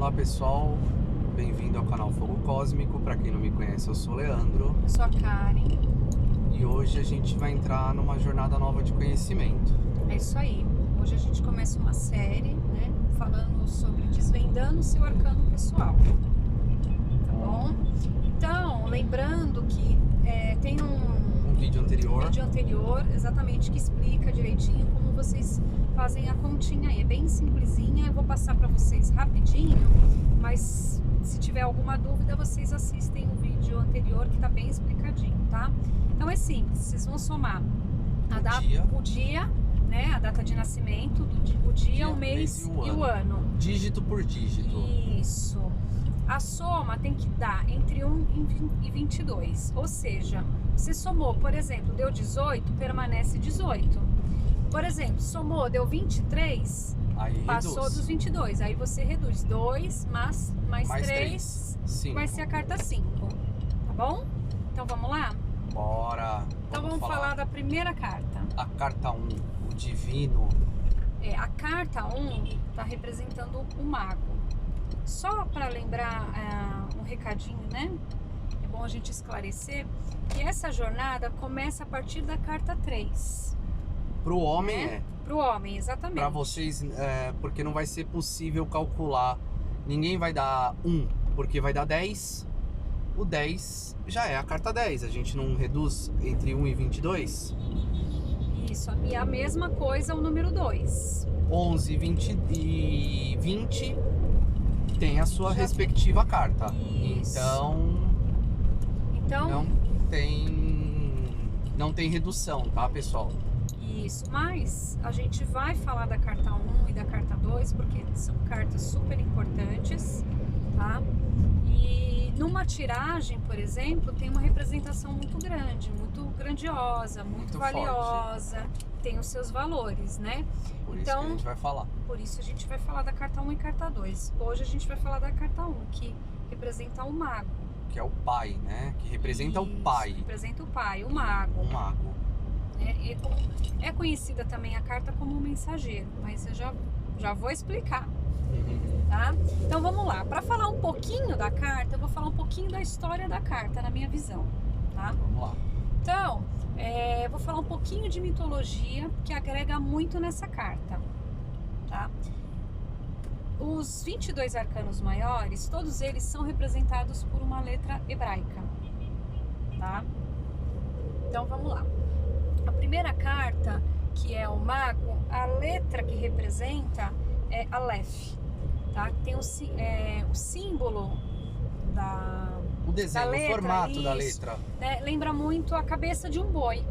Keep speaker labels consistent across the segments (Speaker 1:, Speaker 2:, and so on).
Speaker 1: Olá pessoal, bem-vindo ao canal Fogo Cósmico. Para quem não me conhece, eu sou o Leandro.
Speaker 2: Eu sou a Karen.
Speaker 1: E hoje a gente vai entrar numa jornada nova de conhecimento.
Speaker 2: É isso aí. Hoje a gente começa uma série, né? Falando sobre desvendando o seu arcano pessoal. Tá bom? Então, lembrando que tem um
Speaker 1: vídeo anterior
Speaker 2: exatamente que explica direitinho como vocês fazem a continha aí. É bem simplesinha, eu vou passar para vocês rapidinho, mas se tiver alguma dúvida, vocês assistem o vídeo anterior que tá bem explicadinho, tá? Então é simples, vocês vão somar o dia, né, a data de nascimento, o dia, o mês e o ano.
Speaker 1: Dígito por dígito.
Speaker 2: Isso. A soma tem que dar entre 1 e 22. Ou seja, você somou, por exemplo, deu 18, permanece 18. Por exemplo, somou, deu 23,
Speaker 1: aí
Speaker 2: passou
Speaker 1: reduz.
Speaker 2: dos 22. Aí você reduz 2 mais 3,
Speaker 1: 5.
Speaker 2: vai ser a carta 5. Tá bom? Então vamos lá?
Speaker 1: Bora.
Speaker 2: Então vamos falar da primeira carta.
Speaker 1: A carta 1, o divino.
Speaker 2: A carta 1 está representando o mago. Só para lembrar um recadinho, né? É bom a gente esclarecer que essa jornada começa a partir da carta 3.
Speaker 1: Pro homem
Speaker 2: Pro homem, exatamente.
Speaker 1: Para vocês, porque não vai ser possível calcular. Ninguém vai dar 1, porque vai dar 10. O 10 já é a carta 10. A gente não reduz entre 1 e 22?
Speaker 2: Isso, e a mesma coisa o número 2.
Speaker 1: 11, 20 e 20 tem a sua respectiva carta.
Speaker 2: Isso.
Speaker 1: Então não tem redução, tá, pessoal?
Speaker 2: Isso, mas a gente vai falar da carta 1 e da carta 2 porque são cartas super importantes, tá? E numa tiragem, por exemplo, tem uma representação muito grande, muito grandiosa, muito valiosa, forte. Tem os seus valores, né?
Speaker 1: Por isso que a gente vai falar.
Speaker 2: Por isso a gente vai falar da carta 1 e carta 2. Hoje a gente vai falar da carta 1, que representa o mago.
Speaker 1: Que é o pai, né? Que representa o pai.
Speaker 2: Representa o pai, o mago.
Speaker 1: O mago.
Speaker 2: É conhecida também a carta como o mensageiro, mas eu já vou explicar. Tá? Então vamos lá. Para falar um pouquinho da carta, eu vou falar um pouquinho da história da carta, na minha visão. Tá?
Speaker 1: Vamos lá.
Speaker 2: Então, eu vou falar um pouquinho de mitologia, que agrega muito nessa carta. Tá? Os 22 arcanos maiores, todos eles são representados por uma letra hebraica. Tá? Então vamos lá. A primeira carta, que é o mago, a letra que representa é Aleph. Tá? Tem o símbolo
Speaker 1: o desenho,
Speaker 2: da letra,
Speaker 1: o formato da letra,
Speaker 2: né? Lembra muito a cabeça de um boi,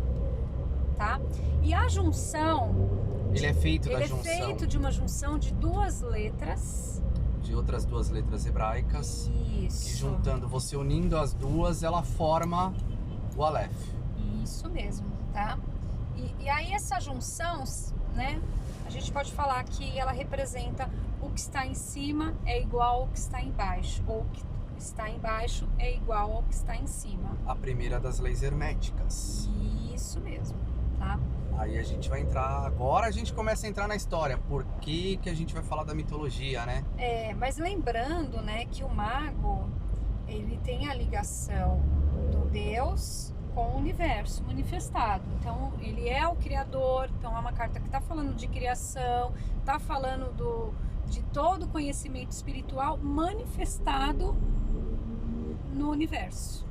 Speaker 2: tá? E a junção,
Speaker 1: ele é feito
Speaker 2: de uma junção de duas letras,
Speaker 1: de outras duas letras hebraicas.
Speaker 2: Isso.
Speaker 1: Que juntando, você unindo as duas, ela forma o Aleph.
Speaker 2: Isso mesmo, tá? E aí essa junção, né? A gente pode falar que ela representa o que está em cima é igual ao que está embaixo, ou o que está embaixo é igual ao que está em cima.
Speaker 1: A primeira das leis herméticas.
Speaker 2: Isso mesmo, tá?
Speaker 1: Aí a gente vai entrar, agora a gente começa a entrar na história, por que a gente vai falar da mitologia, né?
Speaker 2: Mas lembrando, né, que o mago, ele tem a ligação do Deus com o universo manifestado. Então, ele é o criador, então é uma carta que está falando de criação, está falando de todo o conhecimento espiritual manifestado no universo.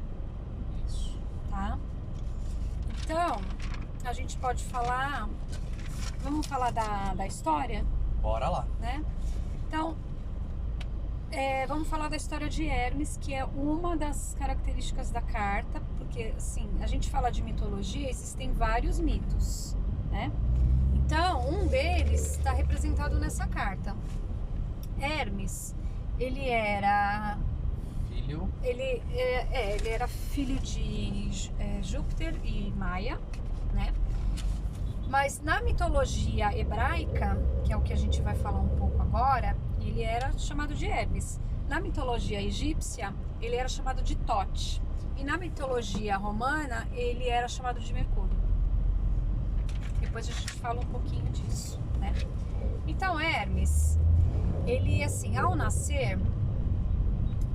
Speaker 1: Isso.
Speaker 2: Tá? Então, a gente pode falar... Vamos falar da história?
Speaker 1: Bora lá.
Speaker 2: Né? Então, vamos falar da história de Hermes, que é uma das características da carta, porque, assim, a gente fala de mitologia, existem vários mitos, né? Então, um deles está representado nessa carta. Hermes, ele era... Ele era filho de Júpiter e Maia, né? Mas na mitologia hebraica, que é o que a gente vai falar um pouco agora, ele era chamado de Hermes. Na mitologia egípcia, ele era chamado de Tote. E na mitologia romana, ele era chamado de Mercúrio. Depois a gente fala um pouquinho disso, né? Então, Hermes, Ele, assim, ao nascer,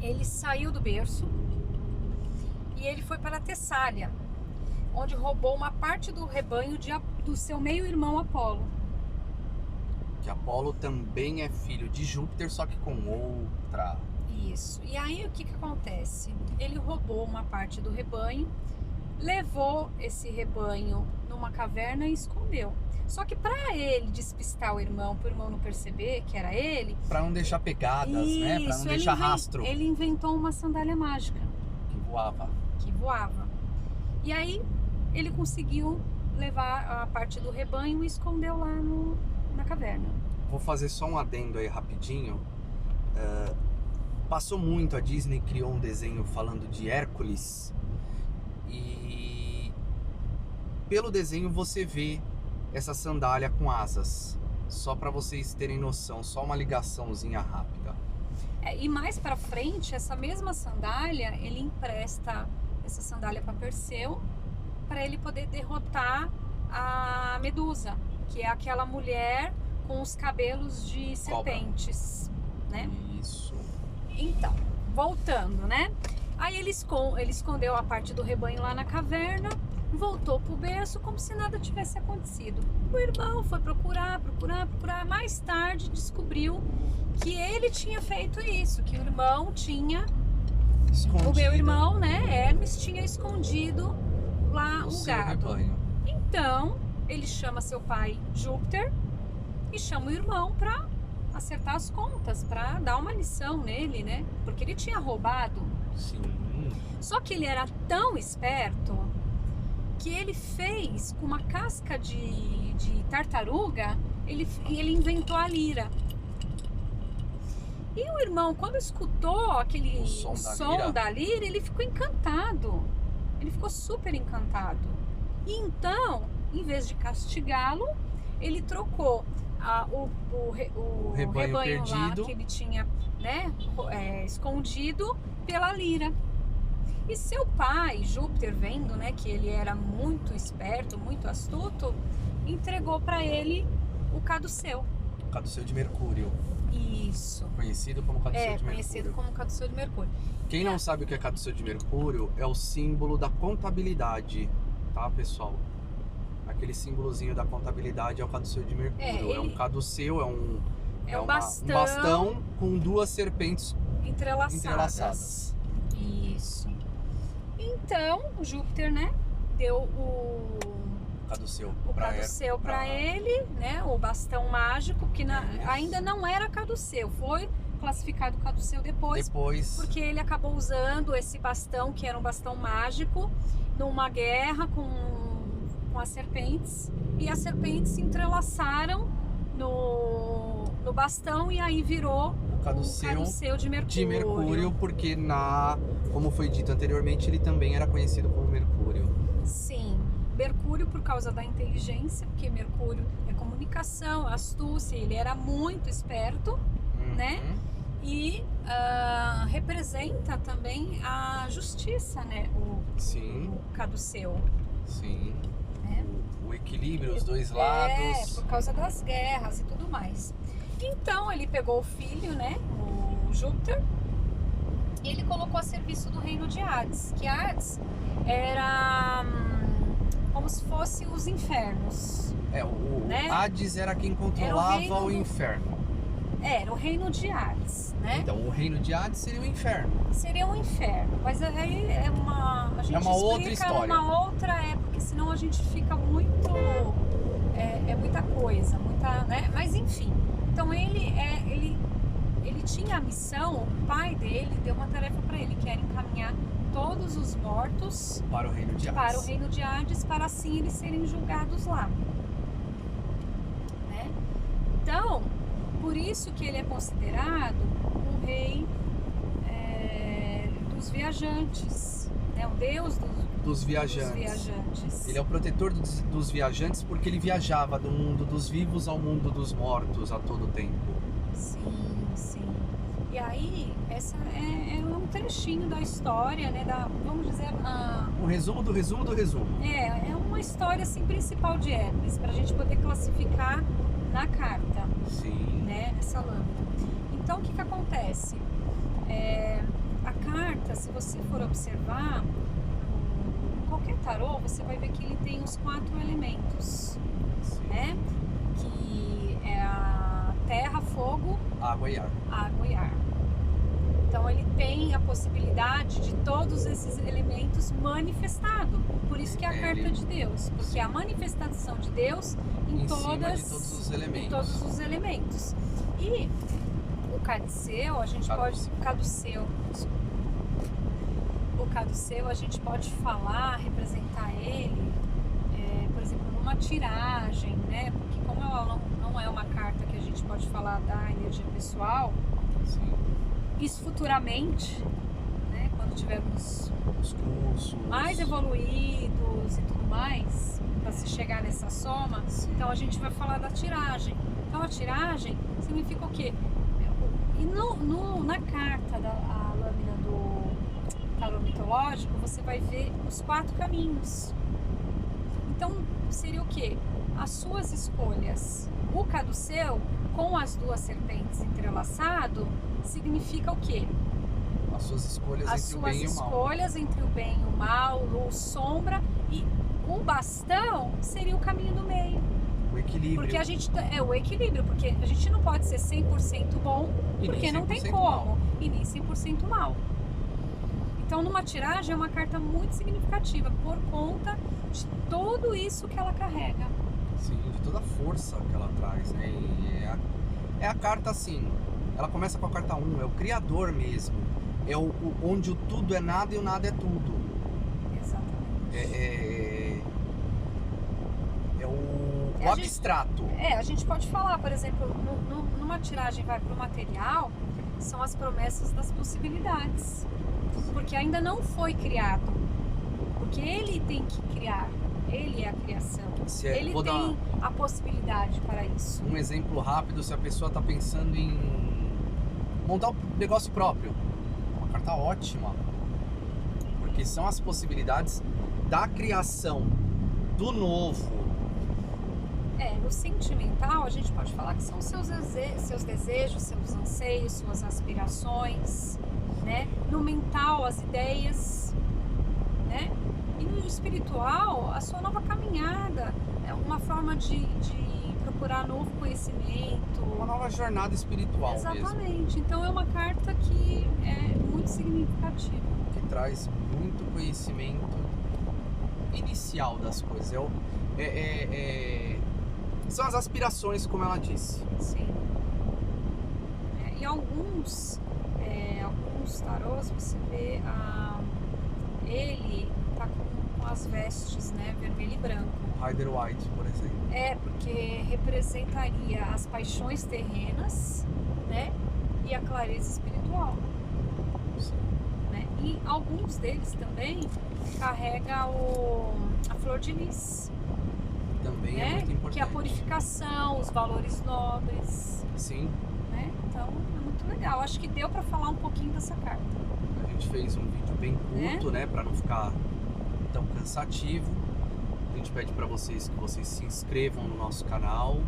Speaker 2: ele saiu do berço e ele foi para Tessália, onde roubou uma parte do rebanho do seu meio-irmão Apolo.
Speaker 1: Que Apolo também é filho de Júpiter, só que com outra.
Speaker 2: Isso. E aí o que acontece? Ele roubou uma parte do rebanho, levou esse rebanho numa caverna e escondeu. Só que para ele despistar o irmão, para o irmão não perceber que era ele,
Speaker 1: Pra não deixar pegadas, né? Pra não
Speaker 2: ele
Speaker 1: deixar rastro.
Speaker 2: Ele inventou uma sandália mágica
Speaker 1: Que voava.
Speaker 2: que voava. E aí ele conseguiu levar a parte do rebanho e escondeu lá na caverna.
Speaker 1: Vou fazer só um adendo aí rapidinho. Passou muito, a Disney criou um desenho falando de Hércules. E pelo desenho você vê essa sandália com asas. Só para vocês terem noção, só uma ligaçãozinha rápida.
Speaker 2: E mais pra frente, essa mesma sandália, ele empresta essa sandália para Perseu, para ele poder derrotar a Medusa, que é aquela mulher com os cabelos de serpentes, né?
Speaker 1: Isso.
Speaker 2: Então, voltando, né? Aí ele escondeu a parte do rebanho lá na caverna, voltou pro berço como se nada tivesse acontecido. O irmão foi procurar. Mais tarde descobriu que ele tinha feito isso, que o irmão tinha...
Speaker 1: Escondido.
Speaker 2: O meu irmão, né, Hermes, tinha escondido lá o gado.
Speaker 1: Rebanho.
Speaker 2: Então, ele chama seu pai Júpiter e chama o irmão pra acertar as contas, pra dar uma lição nele, né? Porque ele tinha roubado.
Speaker 1: Sim.
Speaker 2: Só que ele era tão esperto que ele fez com uma casca de tartaruga, ele inventou a lira. E o irmão, quando escutou aquele
Speaker 1: O som
Speaker 2: da lira, ele ficou encantado. Ele ficou super encantado. E então, em vez de castigá-lo, ele trocou o rebanho lá
Speaker 1: perdido
Speaker 2: que ele tinha, né, escondido pela lira. E seu pai, Júpiter, vendo, né, que ele era muito esperto, muito astuto, entregou para ele o caduceu.
Speaker 1: Caduceu de Mercúrio.
Speaker 2: Isso.
Speaker 1: Conhecido como caduceu de
Speaker 2: Conhecido
Speaker 1: Mercúrio.
Speaker 2: como caduceu de Mercúrio.
Speaker 1: Quem não sabe o que é caduceu de Mercúrio, é o símbolo da contabilidade, tá, pessoal? Aquele símbolozinho da contabilidade é o caduceu de Mercúrio. É um caduceu, é um bastão com duas serpentes entrelaçadas.
Speaker 2: Isso. Então, o Júpiter, né, deu o caduceu para ele, né, o bastão mágico, que ainda não era caduceu, foi classificado caduceu depois, porque ele acabou usando esse bastão, que era um bastão mágico, numa guerra com as serpentes, e as serpentes se entrelaçaram no bastão e aí virou o caduceu de Mercúrio.
Speaker 1: Porque como foi dito anteriormente, ele também era conhecido como Mercúrio.
Speaker 2: Sim, Mercúrio por causa da inteligência, porque Mercúrio é comunicação, astúcia, ele era muito esperto, né? E representa também a justiça, né? O caduceu.
Speaker 1: Sim.
Speaker 2: Né?
Speaker 1: O equilíbrio, os dois lados.
Speaker 2: Por causa das guerras e tudo mais. Então ele pegou o filho, né? O Júpiter, e ele colocou a serviço do reino de Hades, que Hades era como se fosse os infernos.
Speaker 1: Né? Hades era quem controlava o inferno.
Speaker 2: Era o reino de Hades, né?
Speaker 1: Então o reino de Hades seria o inferno.
Speaker 2: Seria um inferno, mas aí a gente explica
Speaker 1: outra história.
Speaker 2: numa outra época, senão a gente fica muito... É muita coisa, né? Mas enfim, então ele tinha a missão, o pai dele deu uma tarefa para ele, que era encaminhar todos os mortos
Speaker 1: para o reino de Hades,
Speaker 2: para assim eles serem julgados lá, né? Então, por isso que ele é considerado o rei dos viajantes, né? O deus dos viajantes.
Speaker 1: Ele é o protetor dos viajantes porque ele viajava do mundo dos vivos ao mundo dos mortos a todo tempo.
Speaker 2: Sim. E aí, essa é um trechinho da história, né? Vamos dizer...
Speaker 1: Um resumo do resumo do resumo.
Speaker 2: É uma história assim, principal de Hermes, para a gente poder classificar na carta.
Speaker 1: Sim.
Speaker 2: né? Nessa lâmina. Então, o que acontece? A carta, se você for observar, qualquer tarô, você vai ver que ele tem os 4 elementos,
Speaker 1: Sim.
Speaker 2: né? Que é a terra, fogo,
Speaker 1: Água e ar.
Speaker 2: água e ar. Então ele tem a possibilidade de todos esses elementos manifestado. Por isso que é a carta de Deus, porque a manifestação de Deus em
Speaker 1: cima de todos os elementos.
Speaker 2: em todos os elementos. E o caduceu, a gente pode o caduceu, a gente pode falar, representar ele, por exemplo, numa tiragem, né? Porque como ela não é uma carta que a gente pode falar da energia pessoal,
Speaker 1: Sim.
Speaker 2: isso futuramente, né, quando tivermos
Speaker 1: Os cursos.
Speaker 2: mais evoluídos e tudo mais, para se chegar nessa soma,
Speaker 1: Sim.
Speaker 2: então a gente vai falar da tiragem. Então a tiragem significa o quê? E na carta a lâmina do tarô mitológico, você vai ver os 4 caminhos. Então seria o quê? As suas escolhas. O caduceu, com as 2 serpentes entrelaçado, significa o quê?
Speaker 1: As suas escolhas
Speaker 2: As
Speaker 1: entre o
Speaker 2: suas
Speaker 1: bem e o mal.
Speaker 2: escolhas entre o bem e o mal, luz, sombra, e o bastão seria o caminho do meio.
Speaker 1: O equilíbrio.
Speaker 2: Porque a gente é o equilíbrio, porque a gente não pode ser 100% bom,
Speaker 1: E
Speaker 2: porque
Speaker 1: nem
Speaker 2: não tem
Speaker 1: 100%
Speaker 2: como,
Speaker 1: mal.
Speaker 2: e nem 100% mal. Então, numa tiragem é uma carta muito significativa por conta de tudo isso que ela carrega.
Speaker 1: Sim, de toda a força que ela traz, né? E é a carta assim, ela começa com a carta 1, é o criador mesmo. É onde o tudo é nada e o nada é tudo.
Speaker 2: Exatamente.
Speaker 1: É o
Speaker 2: A gente-
Speaker 1: abstrato.
Speaker 2: a gente pode falar, por exemplo, numa tiragem vai para o material, são as promessas das possibilidades. Porque ainda não foi criado. Porque ele tem que criar. Ele é a criação. Ele
Speaker 1: Vou dar
Speaker 2: tem a possibilidade para isso.
Speaker 1: um exemplo rápido, se a pessoa está pensando em montar um negócio próprio. Uma carta ótima. Porque são as possibilidades da criação, do novo.
Speaker 2: No sentimental, a gente pode falar que são seus desejos, seus anseios, suas aspirações, né? No mental, as ideias, né? E no espiritual, a sua nova caminhada, é uma forma de procurar novo conhecimento.
Speaker 1: Uma nova jornada espiritual mesmo.
Speaker 2: Exatamente. Então é uma carta que é muito significativa.
Speaker 1: Que traz muito conhecimento inicial das coisas. São as aspirações, como ela disse.
Speaker 2: Sim. E alguns tarôs você vê ele tá com as vestes, né, vermelho e branco.
Speaker 1: Rider White, por exemplo.
Speaker 2: Porque representaria as paixões terrenas, né, e a clareza espiritual.
Speaker 1: Sim.
Speaker 2: Né? E alguns deles também carrega a flor de lis,
Speaker 1: Também
Speaker 2: né?
Speaker 1: é muito importante.
Speaker 2: Que é a purificação, os valores nobres,
Speaker 1: Sim.
Speaker 2: né? Então é muito legal. Acho que deu para falar um pouquinho dessa carta.
Speaker 1: A gente fez um vídeo bem curto, né? Pra não ficar tão cansativo. A gente pede pra vocês que vocês se inscrevam no nosso canal.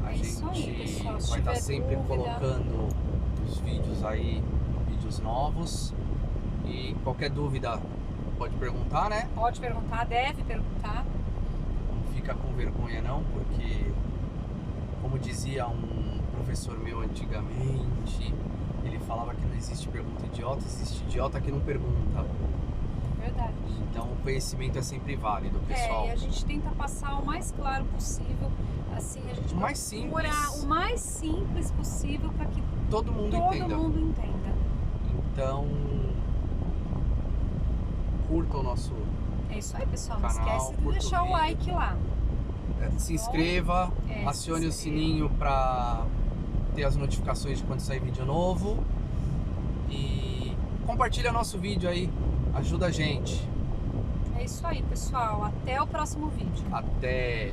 Speaker 1: A
Speaker 2: Isso
Speaker 1: gente
Speaker 2: aí, pessoal. Se
Speaker 1: vai estar
Speaker 2: tiver
Speaker 1: sempre
Speaker 2: dúvida,
Speaker 1: colocando os vídeos aí, vídeos novos. E qualquer dúvida pode perguntar, né?
Speaker 2: pode perguntar, deve perguntar.
Speaker 1: Não fica com vergonha não, porque como dizia um professor meu antigamente, ele falava que não existe pergunta idiota, existe idiota que não pergunta.
Speaker 2: Verdade.
Speaker 1: Então o conhecimento é sempre válido, pessoal.
Speaker 2: E a gente tenta passar o mais claro possível, assim, a gente
Speaker 1: O mais
Speaker 2: procura
Speaker 1: simples.
Speaker 2: o mais simples possível para que
Speaker 1: Todo mundo
Speaker 2: todo
Speaker 1: entenda.
Speaker 2: mundo entenda.
Speaker 1: Então curta o nosso,
Speaker 2: É isso aí, pessoal. Não
Speaker 1: Canal,
Speaker 2: esquece de
Speaker 1: curta o
Speaker 2: deixar o
Speaker 1: vídeo.
Speaker 2: like lá.
Speaker 1: se inscreva,
Speaker 2: É,
Speaker 1: acione o
Speaker 2: se inscreva.
Speaker 1: sininho para ter as notificações de quando sair vídeo novo e compartilha nosso vídeo aí, ajuda a gente.
Speaker 2: É isso aí, pessoal. Até o próximo vídeo.
Speaker 1: Até!